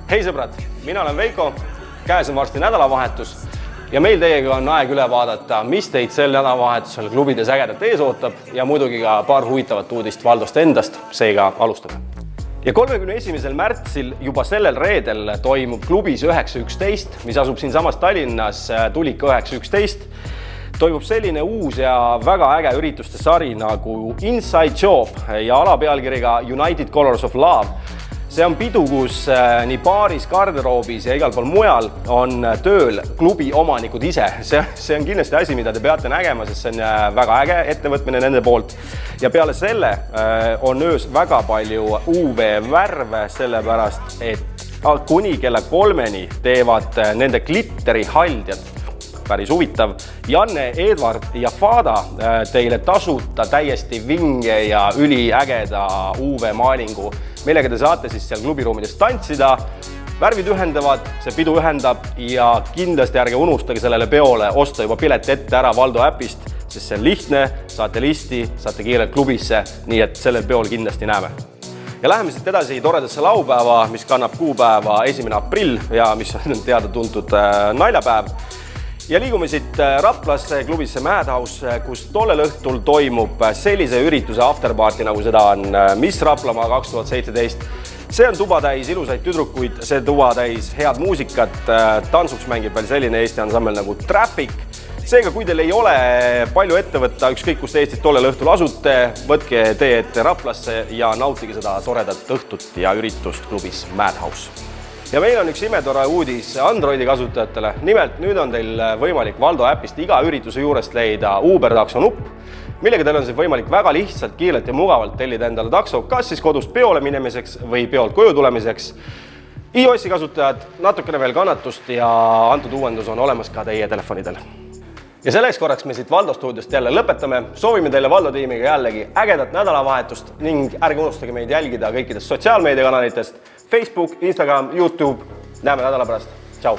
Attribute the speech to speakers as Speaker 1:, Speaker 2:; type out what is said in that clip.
Speaker 1: Hei sõbrad, mina olen Veiko, käes on varsti nädalavahetus ja meil teiega on aeg üle vaadata, mis teid sel nädalavahetusel klubides ägedat ees ootab ja muidugi ka paar huvitavat uudist Valdost endast, seega alustame. Ja 31. märtsil juba sellel reedel toimub klubis 911, mis asub siinsamas Tallinnas Tulika 911. Toimub selline uus ja väga äge ürituste sari nagu Inside Job ja alapealkirjaga United Colors of Love. See on pidu, kus nii baaris, garderoobis ja igal pool mujal on tööl klubi omanikud ise. See on kindlasti asi, mida te peate nägema, sest see on väga äge ettevõtmine nende poolt. Ja peale selle on öös väga palju UV-värve, sellepärast, et kuni kella 3-ni teevad nende glitterihaldjad. Päris huvitav. Janne, Edvard ja Fada teile tasuta täiesti vinge ja üliägeda UV-maalingu, millega te saate siis seal klubiruumides tantsida. Värvid ühendavad, see pidu ühendab ja kindlasti ärge unustage sellele peole osta juba pilet ette ära Valdo äpist, sest see on lihtne, saate listi, saate kiirelt klubisse, nii et sellel peol kindlasti näeme. Ja läheme siit edasi toredasse laupäeva, mis kannab kuupäeva 1. aprill ja mis on teada tuntud naljapäev. Ja liigume siit Raplasse klubisse Madhouse, kus tollel õhtul toimub sellise ürituse afterparty, nagu seda on Miss Raplamaa 2017. See on tuba täis ilusaid tüdrukuid, see tuba täis head muusikat, tantsuks mängib veel selline Eesti ansambel nagu Traffic. Seega, kui teil ei ole palju ette võtta, ükskõik kust Eestis tollel õhtul asute, võtke tee ette Raplasse ja nautige seda toredat õhtut ja üritust klubis Madhouse. Ja meil on üks imetore uudis Androidi kasutajatele. Nimelt, nüüd on teil võimalik Valdo äpist iga ürituse juurest leida Uber takso nupp, millega teil on siis võimalik väga lihtsalt, kiirelt ja mugavalt tellida endale takso, kas siis kodust peole minemiseks või peolt koju tulemiseks. iOS-i kasutajad, natukene veel kannatust ja antud uuendus on olemas ka teie telefonidel. Ja selleks korraks me siit Valdo stuudiost jälle lõpetame. Soovime teile Valdo tiimiga jällegi ägedat nädalavahetust ning ärge unustage meid jälgida kõikidest sotsiaalmeediakanalitest Facebook, Instagram, YouTube. Näeme nädala pärast. Tšau!